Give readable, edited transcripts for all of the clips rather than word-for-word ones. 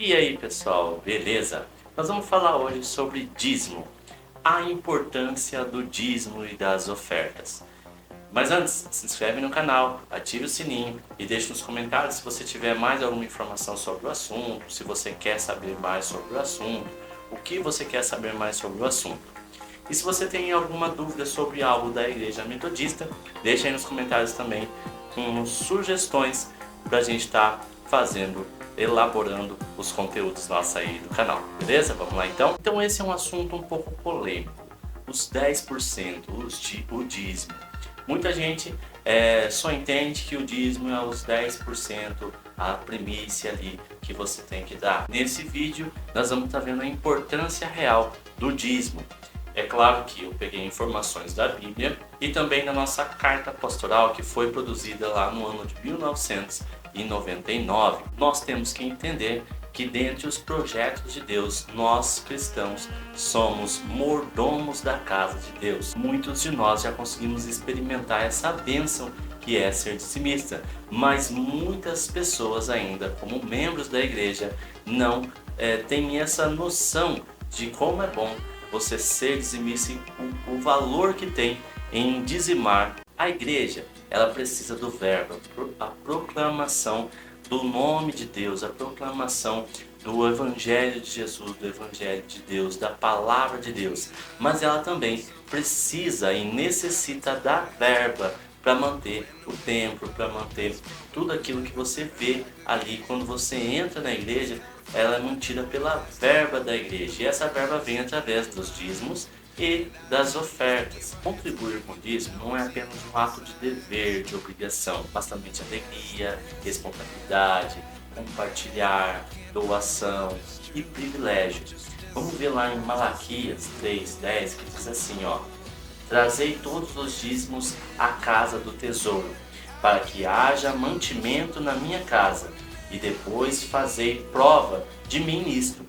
E aí pessoal, beleza? Nós vamos falar hoje sobre dízimo, a importância do dízimo e das ofertas. Mas antes, se inscreve no canal, ative o sininho e deixe nos comentários se você tiver mais alguma informação sobre o assunto, se você quer saber mais sobre o assunto, o que você quer saber mais sobre o assunto. E se você tem alguma dúvida sobre algo da Igreja Metodista, deixa aí nos comentários também com sugestões para a gente estar elaborando os conteúdos nossos aí do canal, beleza? Vamos lá então? Então esse é um assunto um pouco polêmico, os 10%, o dízimo. Muita gente só entende que o dízimo é os 10%, a primícia ali que você tem que dar. Nesse vídeo nós vamos estar vendo a importância real do dízimo. É claro que eu peguei informações da Bíblia e também da nossa carta pastoral que foi produzida lá no ano de 1999. Nós temos que entender que dentre os projetos de Deus, nós cristãos somos mordomos da casa de Deus. Muitos de nós já conseguimos experimentar essa bênção que é ser dizimista, mas muitas pessoas ainda, como membros da igreja, não têm essa noção de como é bom você ser dizimista e o valor que tem em dizimar. A igreja, ela precisa do verbo, a proclamação do nome de Deus, a proclamação do Evangelho de Jesus, do Evangelho de Deus, da Palavra de Deus. Mas ela também precisa e necessita da verba para manter o templo, para manter tudo aquilo que você vê ali quando você entra na igreja. Ela é mantida pela verba da igreja e essa verba vem através dos dízimos e das ofertas. Contribuir com o dízimo não é apenas um ato de dever, de obrigação, mas também de alegria, responsabilidade, compartilhar, doação e privilégio. Vamos ver lá em Malaquias 3:10 que diz assim, ó: trazei todos os dízimos à casa do tesouro, para que haja mantimento na minha casa, e depois fazei prova de mim nisto,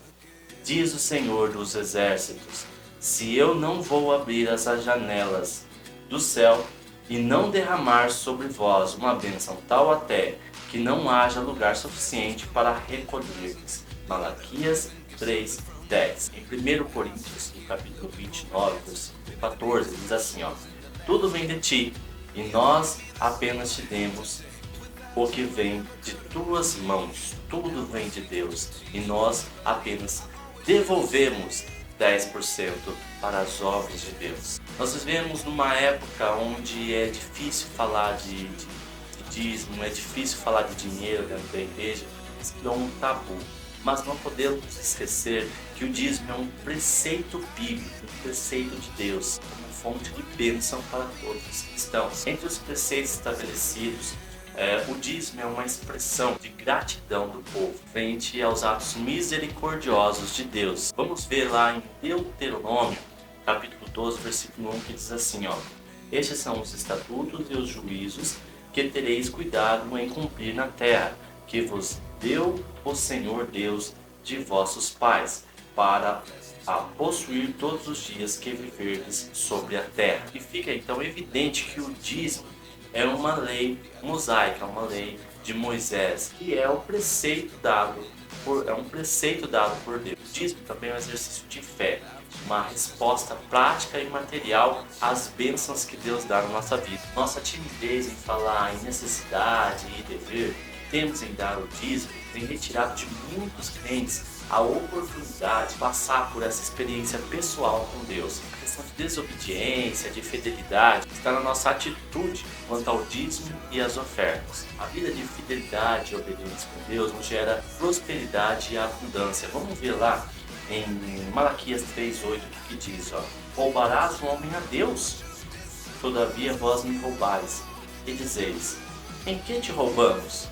diz o Senhor dos Exércitos, se eu não vou abrir as janelas do céu e não derramar sobre vós uma bênção tal até que não haja lugar suficiente para recolher-lhes. Malaquias 3:10. Em 1 Coríntios, no capítulo 29, versículo 14, diz assim, ó: tudo vem de ti, e nós apenas te demos o que vem de tuas mãos. Tudo vem de Deus e nós apenas devolvemos 10% para as obras de Deus. Nós vivemos numa época onde é difícil falar de dízimo, é difícil falar de dinheiro dentro da igreja, isso é um tabu. Mas não podemos esquecer que o dízimo é um preceito bíblico, um preceito de Deus, uma fonte de bênção para todos os cristãos. Entre os preceitos estabelecidos, o dízimo é uma expressão de gratidão do povo frente aos atos misericordiosos de Deus. Vamos ver lá em Deuteronômio, capítulo 12, versículo 1, que diz assim, ó: estes são os estatutos e os juízos que tereis cuidado em cumprir na terra, que vos deu o Senhor Deus de vossos pais, para a possuir todos os dias que viverdes sobre a terra. E fica então evidente que o dízimo é uma lei mosaica, uma lei de Moisés, que é um preceito dado por Deus. O dízimo também é um exercício de fé, uma resposta prática e material às bênçãos que Deus dá na nossa vida. Nossa timidez em falar em necessidade e dever que temos em dar o dízimo tem retirado de muitos crentes a oportunidade de passar por essa experiência pessoal com Deus. A questão de desobediência, de fidelidade, está na nossa atitude quanto ao dízimo e às ofertas. A vida de fidelidade e obediência com Deus nos gera prosperidade e abundância. Vamos ver lá em Malaquias 3:8 que diz, ó: roubarás o homem a Deus? Todavia vós me roubais, e dizeis: em que te roubamos?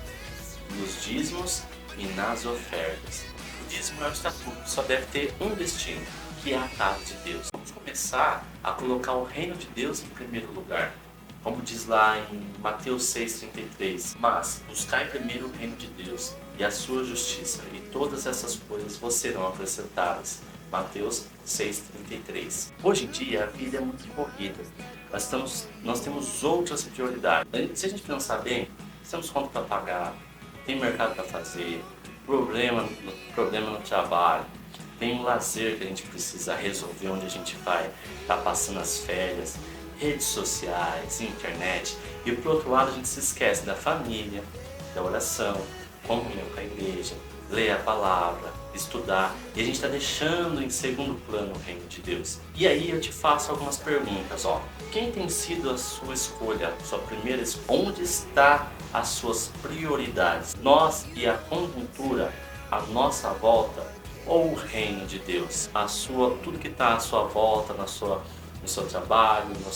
Nos dízimos e nas ofertas. O dízimo é um estatuto, só deve ter um destino, que é a casa de Deus. Vamos começar a colocar o reino de Deus em primeiro lugar. Como diz lá em Mateus 6:33, mas buscai primeiro o reino de Deus e a sua justiça, e todas essas coisas vos serão acrescentadas. Mateus 6:33. Hoje em dia a vida é muito corrida, nós temos outras prioridades. Se a gente pensar bem, temos conta para pagar, tem mercado para fazer, problema no trabalho, tem um lazer que a gente precisa resolver, onde a gente vai estar passando as férias, redes sociais, internet, e por outro lado a gente se esquece da família, da oração, comunhão com a igreja, ler a palavra, estudar, e a gente está deixando em segundo plano o reino de Deus. E aí eu te faço algumas perguntas, quem tem sido a sua escolha, a sua primeira escolha? Onde está as suas prioridades? Nós e a conjuntura, a nossa volta, ou o reino de Deus? Tudo que está à sua volta, no seu trabalho, com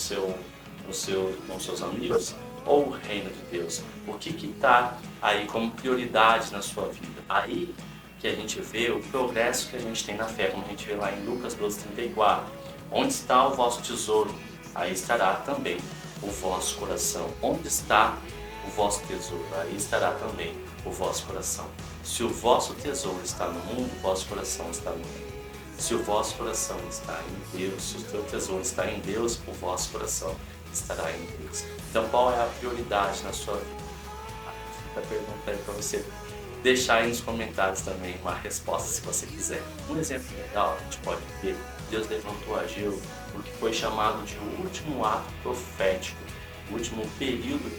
seus amigos, ou o reino de Deus? O que está aí como prioridade na sua vida? Aí que a gente vê o progresso que a gente tem na fé, como a gente vê lá em Lucas 12:34. Onde está o vosso tesouro? Aí estará também o vosso coração. Onde está o vosso tesouro? Aí estará também o vosso coração. Se o vosso tesouro está no mundo, o vosso coração está no mundo. Se o vosso coração está em Deus, se o teu tesouro está em Deus, o vosso coração estará em Deus. Então, qual é a prioridade na sua vida? Fica a pergunta aí para você deixar aí nos comentários também uma resposta, se você quiser. Um exemplo legal, a gente pode ver, Deus levantou Ageu porque foi chamado de o último ato profético, o último período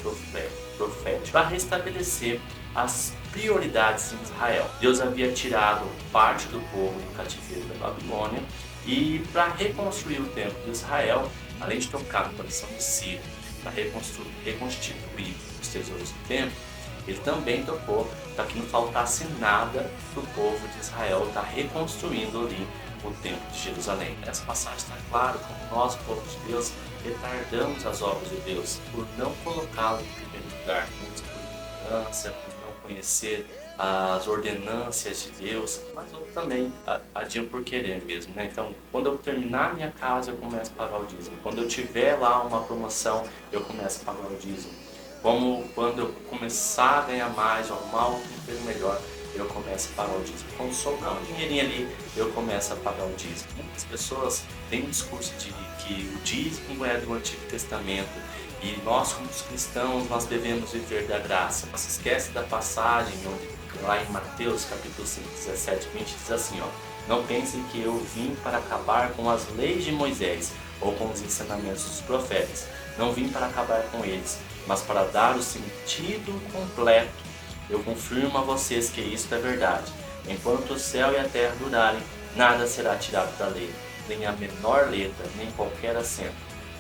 profético, para restabelecer as prioridades em Israel. Deus havia tirado parte do povo do cativeiro da Babilônia e para reconstruir o templo de Israel, além de tocar no coração de Ciro, para reconstituir os tesouros do templo, ele também tocou para que não faltasse nada para o povo de Israel estar reconstruindo ali o templo de Jerusalém. Essa passagem está clara como nós, o povo de Deus, retardamos as obras de Deus por não colocá-lo em primeiro lugar, por ignorância, por não conhecer as ordenâncias de Deus, mas eu também adiam por querer mesmo, né? Então, quando eu terminar minha casa, eu começo a pagar o dízimo. Quando eu tiver lá uma promoção, eu começo a pagar o dízimo. Como quando eu começar a ganhar mais, arrumar um emprego melhor, eu começo a pagar o dízimo. Quando sobrar um dinheirinho ali, eu começo a pagar o dízimo. Muitas pessoas têm um discurso de que o dízimo é do Antigo Testamento e nós, como cristãos, nós devemos viver da graça. Não se esquece da passagem onde, lá em Mateus, capítulo 5, 17, 20, diz assim, não pensem que eu vim para acabar com as leis de Moisés ou com os ensinamentos dos profetas. Não vim para acabar com eles, mas para dar o sentido completo. Eu confirmo a vocês que isto é verdade. Enquanto o céu e a terra durarem, nada será tirado da lei, nem a menor letra, nem qualquer acento.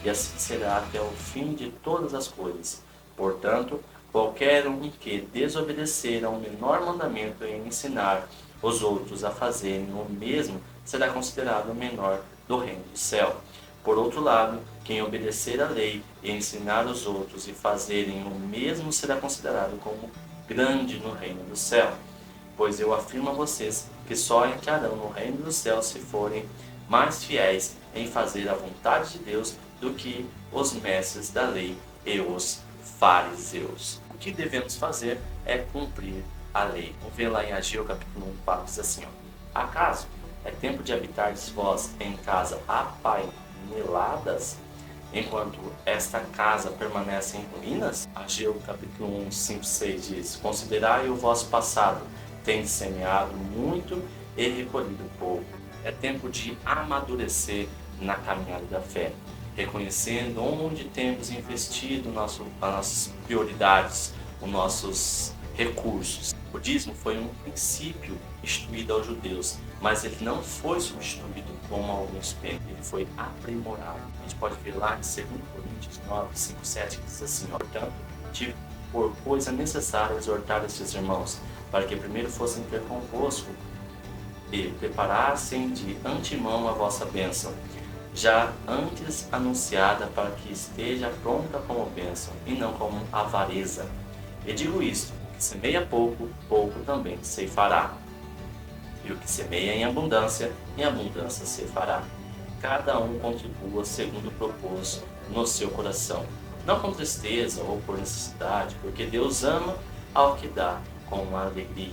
E assim será até o fim de todas as coisas. Portanto, qualquer um que desobedecer ao menor mandamento em ensinar os outros a fazerem o mesmo, será considerado o menor do reino do céu. Por outro lado, quem obedecer à lei e ensinar os outros e fazerem o mesmo será considerado como grande no reino do céu. Pois eu afirmo a vocês que só entrarão no reino do céu se forem mais fiéis em fazer a vontade de Deus do que os mestres da lei e os fariseus. O que devemos fazer é cumprir a lei. Vamos ver lá em Ageu capítulo 1, 4, diz assim, acaso é tempo de habitardes vós em casa apaineladas, enquanto esta casa permanece em ruínas? Ageu capítulo 1, 5, 6 diz, considerai o vosso passado, tendes semeado muito e recolhido pouco. É tempo de amadurecer na caminhada da fé, reconhecendo onde temos investido as nossas prioridades, os nossos recursos. O dízimo foi um princípio instituído aos judeus, mas ele não foi substituído como alguns pensam, ele foi aprimorado. A gente pode ver lá em 2 Coríntios 9, 5, 7, que diz assim, portanto, tive por coisa necessária exortar estes irmãos, para que primeiro fossem ter convosco e preparassem de antemão a vossa bênção, já antes anunciada, para que esteja pronta como bênção, e não como avareza. E digo isto, o que semeia pouco, pouco também ceifará. E o que semeia em abundância ceifará. Cada um contribua segundo propôs no seu coração, não com tristeza ou por necessidade, porque Deus ama ao que dá com alegria.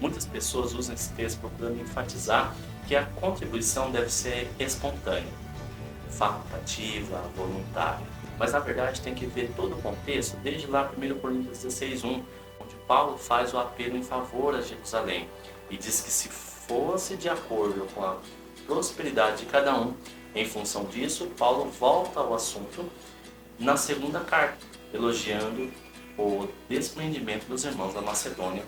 Muitas pessoas usam esse texto procurando enfatizar que a contribuição deve ser espontânea, facultativa, voluntária. Mas na verdade tem que ver todo o contexto, desde lá 1 Coríntios 16, 1, onde Paulo faz o apelo em favor a Jerusalém e diz que se fosse de acordo com a prosperidade de cada um, em função disso, Paulo volta ao assunto na segunda carta, elogiando o desprendimento dos irmãos da Macedônia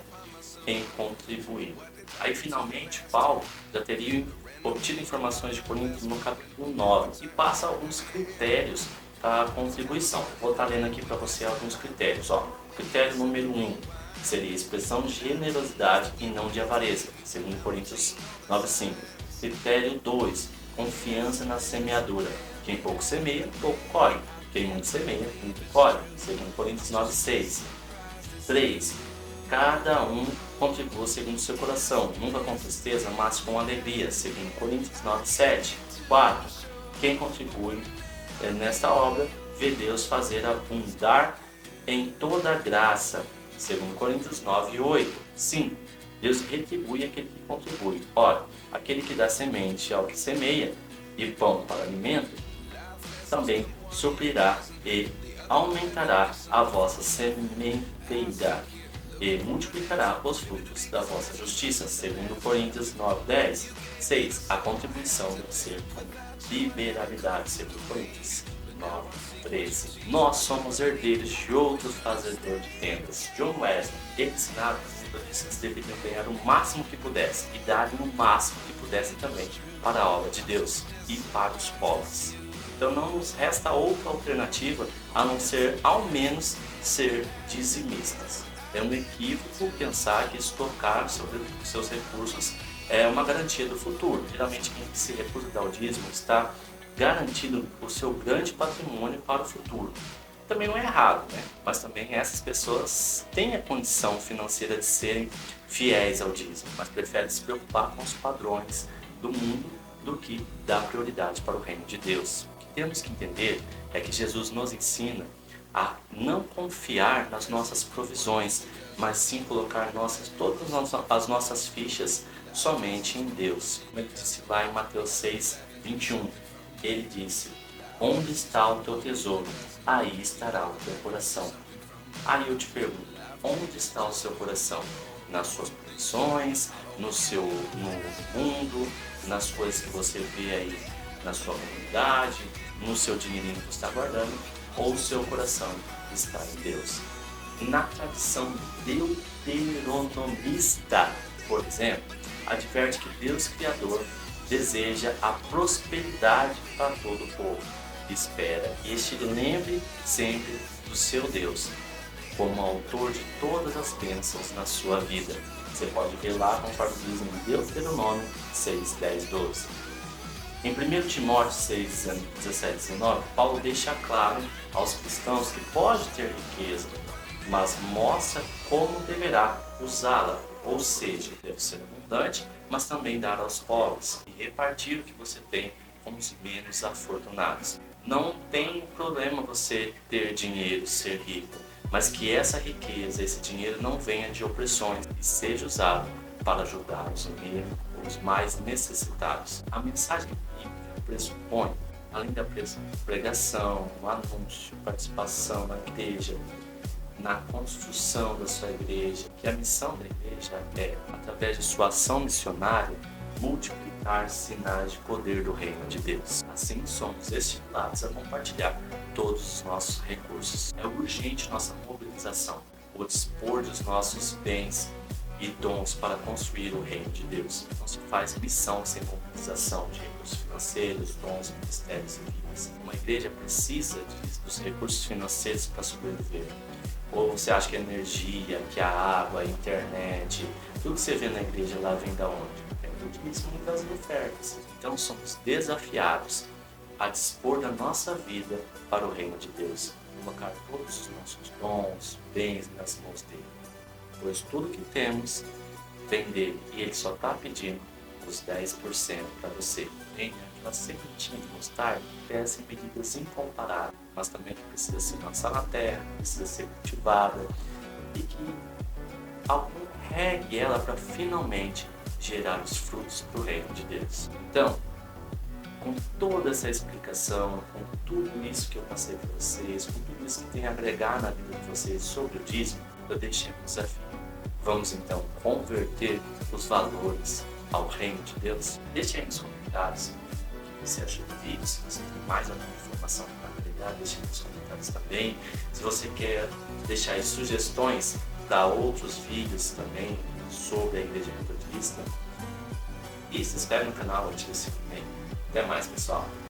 em contribuir. Aí finalmente Paulo já teria obtido informações de Coríntios no capítulo 9 e passa alguns critérios para a contribuição. Vou estar lendo aqui para você alguns critérios. Critério número 1 seria expressão de generosidade e não de avareza, segundo Coríntios 9,5. Critério 2, confiança na semeadura. Quem pouco semeia, pouco colhe. Quem muito semeia, muito colhe, segundo Coríntios 9,6. 3. Cada um contribua segundo o seu coração, nunca com tristeza, mas com alegria, segundo Coríntios 9,7. 4. Quem contribui nesta obra, vê Deus fazer abundar em toda a graça, segundo Coríntios 9,8. 5. Deus retribui aquele que contribui. Ora, aquele que dá semente ao que semeia e pão para alimento, também suprirá e aumentará a vossa sementeira e multiplicará os frutos da vossa justiça, segundo Coríntios 9:10. 6. A contribuição deve ser com liberalidade, segundo Coríntios 9:13. Nós somos herdeiros de outro fazedor de tendas. John Wesley ensinava que os metodistas deveriam ganhar o máximo que pudessem e dar o máximo que pudessem também para a obra de Deus e para os pobres. Então não nos resta outra alternativa a não ser, ao menos, ser dizimistas. É um equívoco pensar que estocar sobre seus recursos é uma garantia do futuro. Geralmente quem se recusa a dar o dízimo está garantindo o seu grande patrimônio para o futuro. Também não é errado, né? Mas também essas pessoas têm a condição financeira de serem fiéis ao dízimo, mas preferem se preocupar com os padrões do mundo do que dar prioridade para o reino de Deus. O que temos que entender é que Jesus nos ensina a não confiar nas nossas provisões, mas sim colocar todas as nossas fichas somente em Deus. Como ele disse lá em Mateus 6:21, ele disse: onde está o teu tesouro, aí estará o teu coração. Aí eu te pergunto, onde está o seu coração? Nas suas provisões, no mundo, nas coisas que você vê aí na sua comunidade, no seu dinheirinho que você está guardando, ou o seu coração está em Deus? Na tradição deuteronomista, por exemplo, adverte que Deus Criador deseja a prosperidade para todo o povo. Espera que este lembre sempre do seu Deus, como autor de todas as bênçãos na sua vida. Você pode ver lá conforme diz em Deuteronômio 6, 10, 12. Em 1 Timóteo 6, 17 e 19, Paulo deixa claro aos cristãos que pode ter riqueza, mas mostra como deverá usá-la, ou seja, deve ser abundante, mas também dar aos pobres e repartir o que você tem com os menos afortunados. Não tem problema você ter dinheiro, ser rico, mas que essa riqueza, esse dinheiro não venha de opressões e seja usado para ajudar os mais necessitados. A mensagem bíblica pressupõe, além da pregação, no anúncio, participação na igreja, na construção da sua igreja, que a missão da igreja é, através de sua ação missionária, multiplicar sinais de poder do reino de Deus. Assim somos estimulados a compartilhar todos os nossos recursos. É urgente nossa mobilização, o dispor dos nossos bens e dons para construir o reino de Deus. Não se faz missão sem mobilização de recursos financeiros, dons, ministérios e vidas. Uma igreja precisa dos recursos financeiros para sobreviver. Ou você acha que a energia, que a água, a internet, tudo que você vê na igreja lá vem da onde? É do dízimo e das ofertas. Então somos desafiados a dispor da nossa vida para o reino de Deus. Colocar todos os nossos dons, bens nas mãos dele. Pois tudo que temos vem dele e ele só está pedindo os 10% para você. Aquela sementinha de mostarda cresce em medidas incomparáveis, mas também que precisa se lançar na terra, precisa ser cultivada e que alguém regue ela para finalmente gerar os frutos do reino de Deus. Então, com toda essa explicação, com tudo isso que eu passei para vocês, com tudo isso que tem a agregar na vida de vocês sobre o dízimo, eu deixei um desafio. Vamos então converter os valores ao reino de Deus? Deixe aí nos comentários se você achou o vídeo, se você tem mais alguma informação para agregar, deixe aí nos comentários também. Se você quer deixar aí sugestões para outros vídeos também sobre a Igreja Metodista, e se inscreve no canal, ativa o sininho. Até mais, pessoal!